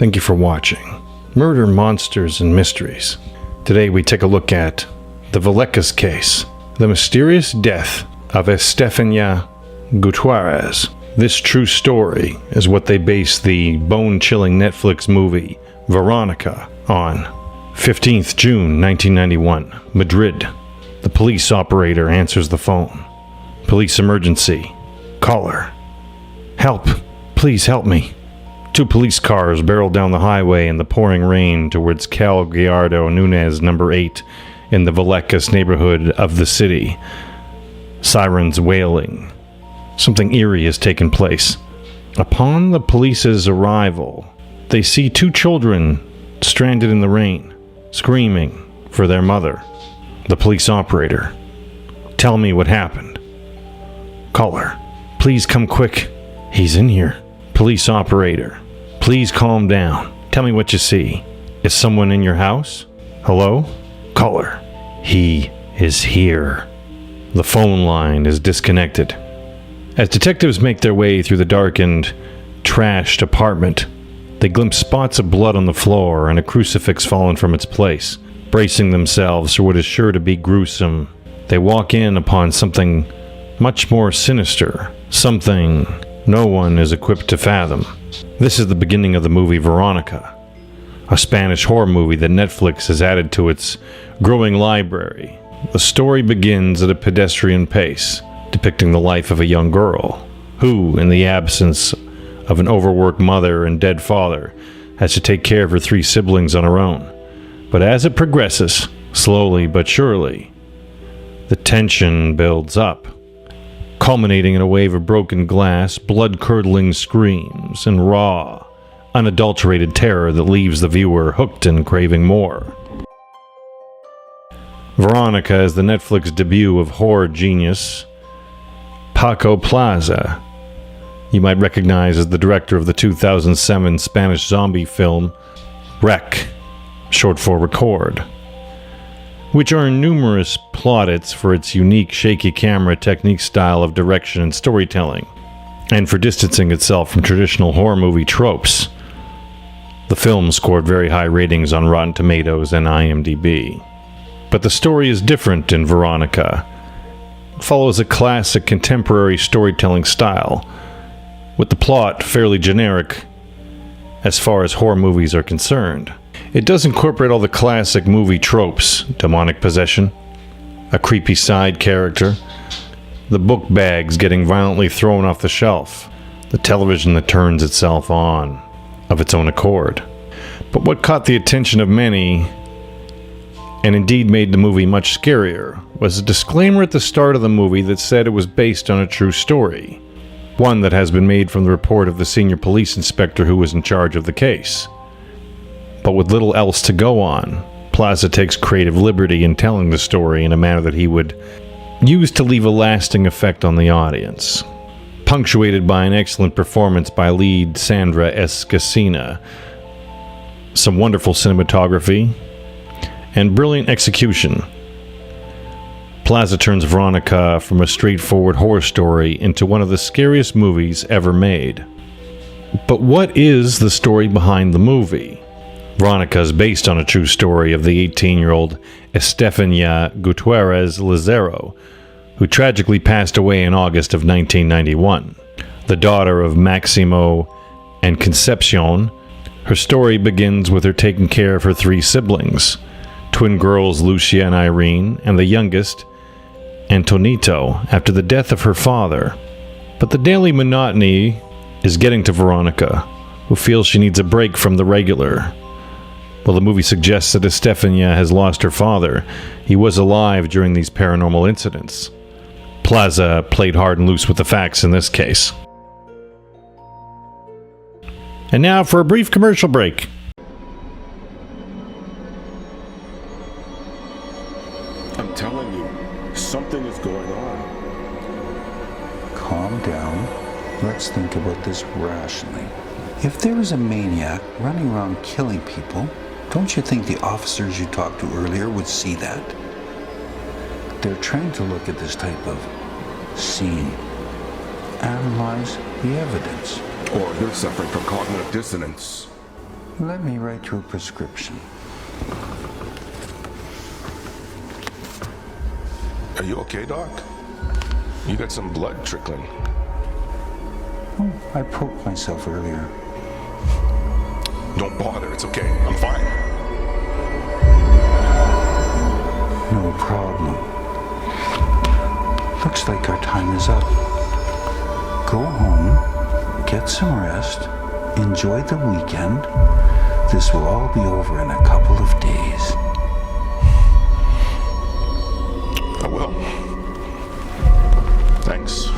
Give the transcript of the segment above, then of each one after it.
Thank you for watching Murder, Monsters, and Mysteries. Today we take a look at the Veronica case, the mysterious death of Estefenia Gutierrez. This true story is what they based the bone-chilling Netflix movie Veronica on. 15th June 1991, Madrid. The police operator answers the phone. Police emergency. Caller. Help. Please help me. Two police cars barrel down the highway in the pouring rain towards Cal Gallardo Nunez number 8 in the Veronica neighborhood of the city. Sirens wailing. Something eerie has taken place. Upon the police's arrival, they see two children stranded in the rain, screaming for their mother. The police operator. Tell me what happened. Caller. Please come quick. He's in here. Police operator. Please calm down. Tell me what you see. Is someone in your house? Hello? Caller. He is here. The phone line is disconnected. As detectives make their way through the darkened, trashed apartment, they glimpse spots of blood on the floor and a crucifix fallen from its place. Bracing themselves for what is sure to be gruesome, they walk in upon something much more sinister, something no one is equipped to fathom. This is the beginning of the movie Veronica, a Spanish horror movie that Netflix has added to its growing library. The story begins at a pedestrian pace, depicting the life of a young girl who, in the absence of an overworked mother and dead father, has to take care of her three siblings on her own. But as it progresses, slowly but surely, the tension builds up, culminating in a wave of broken glass, blood-curdling screams, and raw, unadulterated terror that leaves the viewer hooked and craving more. Veronica is the Netflix debut of horror genius Paco Plaza. You might recognize as the director of the 2007 Spanish zombie film Rec, short for Record, which earned numerous plaudits for its unique shaky camera technique style of direction and storytelling, and for distancing itself from traditional horror movie tropes. The film scored very high ratings on Rotten Tomatoes and IMDb. But the story is different in Veronica. It follows a classic contemporary storytelling style, with the plot fairly generic as far as horror movies are concerned. It does incorporate all the classic movie tropes: demonic possession, a creepy side character, the book bags getting violently thrown off the shelf, the television that turns itself on of its own accord. But what caught the attention of many, and indeed made the movie much scarier, was a disclaimer at the start of the movie that said it was based on a true story, one that has been made from the report of the senior police inspector who was in charge of the case. But with little else to go on, Plaza takes creative liberty in telling the story in a manner that he would use to leave a lasting effect on the audience, punctuated by an excellent performance by lead Sandra Escacina, some wonderful cinematography, and brilliant execution. Plaza turns Veronica from a straightforward horror story into one of the scariest movies ever made. But what is the story behind the movie? Veronica is based on a true story of the 18-year-old Estefenia Gutierrez Lazaro, who tragically passed away in August of 1991. The daughter of Maximo and Concepcion, her story begins with her taking care of her three siblings, twin girls Lucia and Irene, and the youngest, Antonito, after the death of her father. But the daily monotony is getting to Veronica, who feels she needs a break from the regular. Well, the movie suggests that Estefania has lost her father. He was alive during these paranormal incidents. Plaza played hard and loose with the facts in this case. And now for a brief commercial break. I'm telling you, something is going on. Calm down. Let's think about this rationally. If there is a maniac running around killing people, don't you think the officers you talked to earlier would see that? They're trained to look at this type of scene, analyze the evidence. Or they're suffering from cognitive dissonance. Let me write you a prescription. Are you okay, Doc? You got some blood trickling. Oh, I poked myself earlier. Don't bother, it's okay. I'm fine. No problem. Looks like our time is up. Go home, get some rest, enjoy the weekend. This will all be over in a couple of days. I will. Thanks.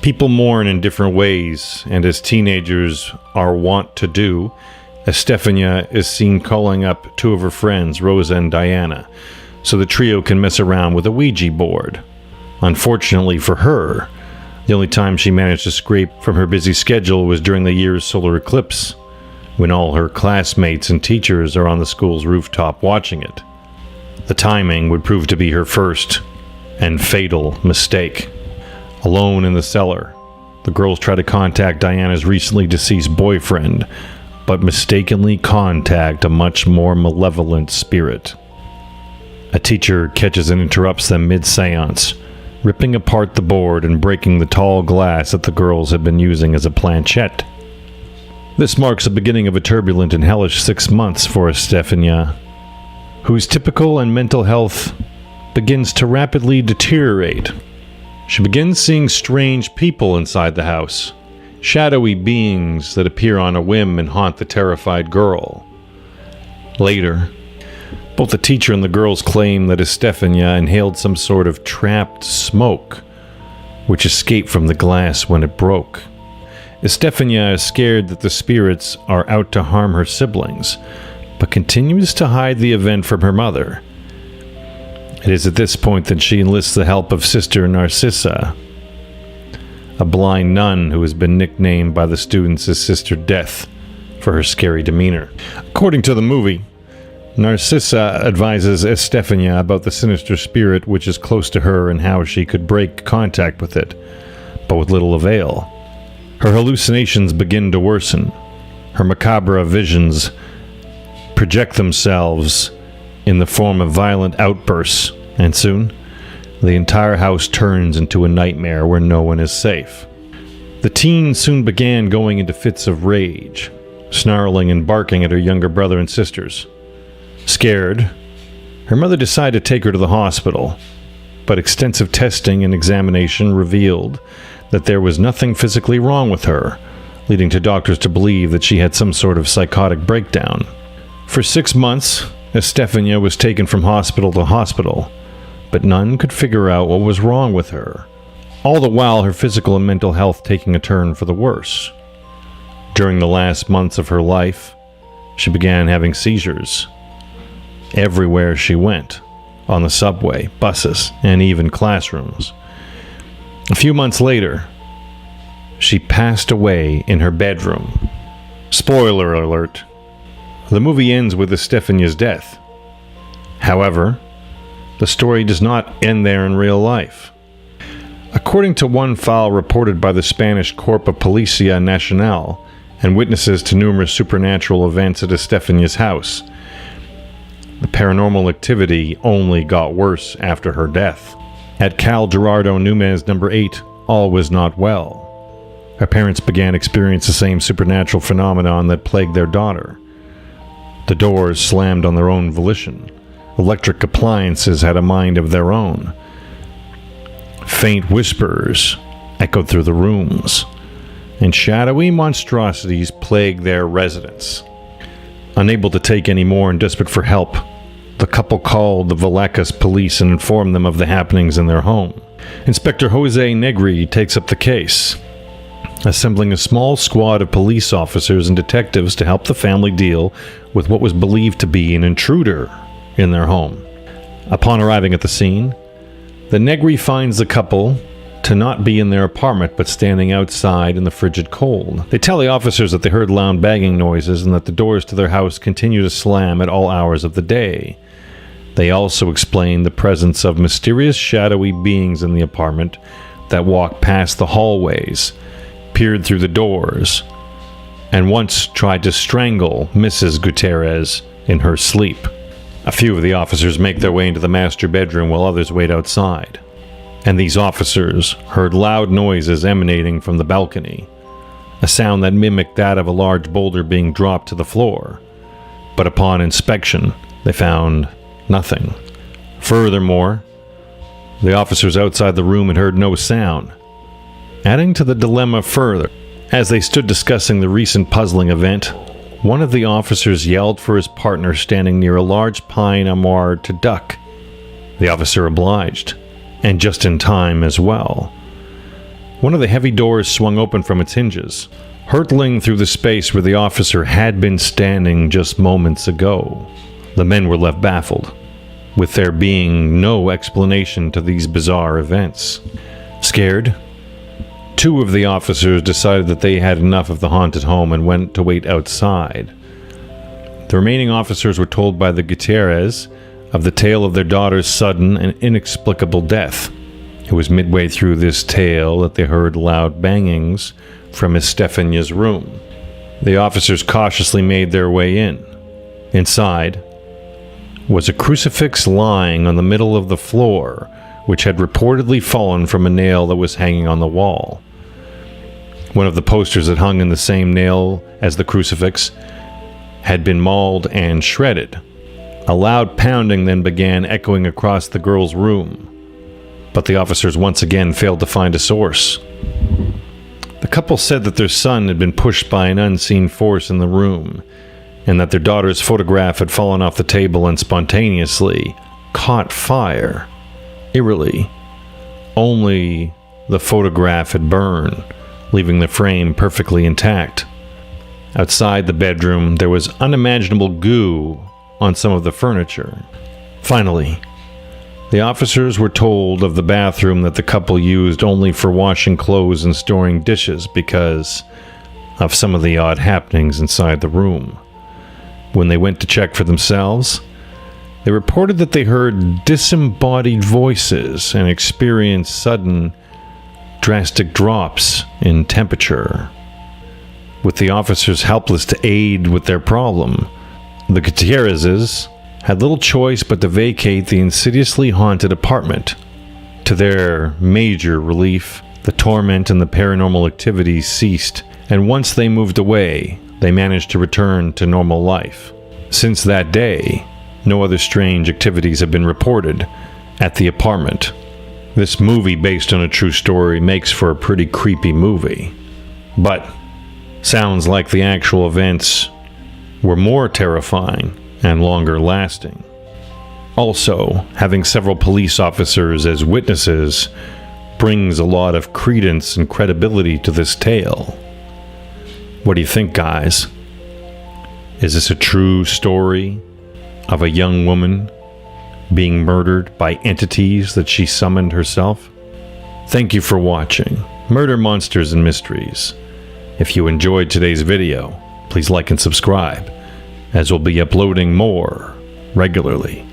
People mourn in different ways, and as teenagers are wont to do, Estefania is seen calling up two of her friends, Rosa and Diana, so the trio can mess around with a Ouija board. Unfortunately for her, the only time she managed to scrape from her busy schedule was during the year's solar eclipse, when all her classmates and teachers are on the school's rooftop watching it. The timing would prove to be her first and fatal mistake. Alone in the cellar, the girls try to contact Diana's recently deceased boyfriend, but mistakenly contact a much more malevolent spirit. A teacher catches and interrupts them mid-seance, ripping apart the board and breaking the tall glass that the girls had been using as a planchette. This marks the beginning of a turbulent and hellish 6 months for Estefania, whose typical and mental health begins to rapidly deteriorate. She begins seeing strange people inside the house, shadowy beings that appear on a whim and haunt the terrified girl. Later, both the teacher and the girls claim that Estefania inhaled some sort of trapped smoke, which escaped from the glass when it broke. Estefania is scared that the spirits are out to harm her siblings, but continues to hide the event from her mother. It is at this point that she enlists the help of Sister Narcissa, a blind nun who has been nicknamed by the students as Sister Death for her scary demeanor. According to the movie, Narcissa advises Estefania about the sinister spirit which is close to her and how she could break contact with it, but with little avail. Her hallucinations begin to worsen. Her macabre visions project themselves in the form of violent outbursts, and soon, the entire house turns into a nightmare where no one is safe. The teen soon began going into fits of rage, snarling and barking at her younger brother and sisters. Scared, her mother decided to take her to the hospital, but extensive testing and examination revealed that there was nothing physically wrong with her, leading to doctors to believe that she had some sort of psychotic breakdown. For 6 months, Estefania was taken from hospital to hospital, but none could figure out what was wrong with her, all the while her physical and mental health taking a turn for the worse. During the last months of her life, she began having seizures. Everywhere she went, on the subway, buses, and even classrooms. A few months later, she passed away in her bedroom. Spoiler alert. The movie ends with Estefania's death. However, the story does not end there in real life. According to one file reported by the Spanish Corp of Policia Nacional and witnesses to numerous supernatural events at Estefania's house, the paranormal activity only got worse after her death. At Cal Gerardo Núñez No. 8, all was not well. Her parents began experiencing the same supernatural phenomenon that plagued their daughter. The doors slammed on their own volition. Electric appliances had a mind of their own. Faint whispers echoed through the rooms, and shadowy monstrosities plagued their residence. Unable to take any more and desperate for help, the couple called the Vallecas police and informed them of the happenings in their home. Inspector Jose Negri takes up the case. assembling a small squad of police officers and detectives to help the family deal with what was believed to be an intruder in their home. Upon arriving at the scene, the Negri finds the couple to not be in their apartment but standing outside in the frigid cold. They tell the officers that they heard loud banging noises and that the doors to their house continue to slam at all hours of the day. They also explain the presence of mysterious shadowy beings in the apartment that walk past the hallways, peered through the doors, and once tried to strangle Mrs. Gutierrez in her sleep. A few of the officers make their way into the master bedroom while others wait outside. And these officers heard loud noises emanating from the balcony, a sound that mimicked that of a large boulder being dropped to the floor. But upon inspection, they found nothing. Furthermore, the officers outside the room had heard no sound, adding to the dilemma further. As they stood discussing the recent puzzling event, one of the officers yelled for his partner standing near a large pine armoire to duck. The officer obliged, and just in time as well. One of the heavy doors swung open from its hinges, hurtling through the space where the officer had been standing just moments ago. The men were left baffled, with there being no explanation to these bizarre events. Scared, two of the officers decided that they had enough of the haunted home and went to wait outside. The remaining officers were told by the Gutierrez of the tale of their daughter's sudden and inexplicable death. It was midway through this tale that they heard loud bangings from Estefenia's room. The officers cautiously made their way in. Inside was a crucifix lying on the middle of the floor, which had reportedly fallen from a nail that was hanging on the wall. One of the posters that hung in the same nail as the crucifix had been mauled and shredded. A loud pounding then began echoing across the girl's room, but the officers once again failed to find a source. The couple said that their son had been pushed by an unseen force in the room, and that their daughter's photograph had fallen off the table and spontaneously caught fire. Eerily, only the photograph had burned, leaving the frame perfectly intact. Outside the bedroom, there was unimaginable goo on some of the furniture. Finally, the officers were told of the bathroom that the couple used only for washing clothes and storing dishes because of some of the odd happenings inside the room. When they went to check for themselves, they reported that they heard disembodied voices and experienced sudden, drastic drops in temperature. With the officers helpless to aid with their problem, the Gutierrezes had little choice but to vacate the insidiously haunted apartment. To their major relief, the torment and the paranormal activities ceased, and once they moved away, they managed to return to normal life. Since that day, no other strange activities have been reported at the apartment. This movie, based on a true story, makes for a pretty creepy movie, but sounds like the actual events were more terrifying and longer lasting. Also, having several police officers as witnesses brings a lot of credence and credibility to this tale. What do you think, guys? Is this a true story of a young woman being murdered by entities that she summoned herself? Thank you for watching Murder, Monsters, and Mysteries. If you enjoyed today's video, please like and subscribe, as we'll be uploading more regularly.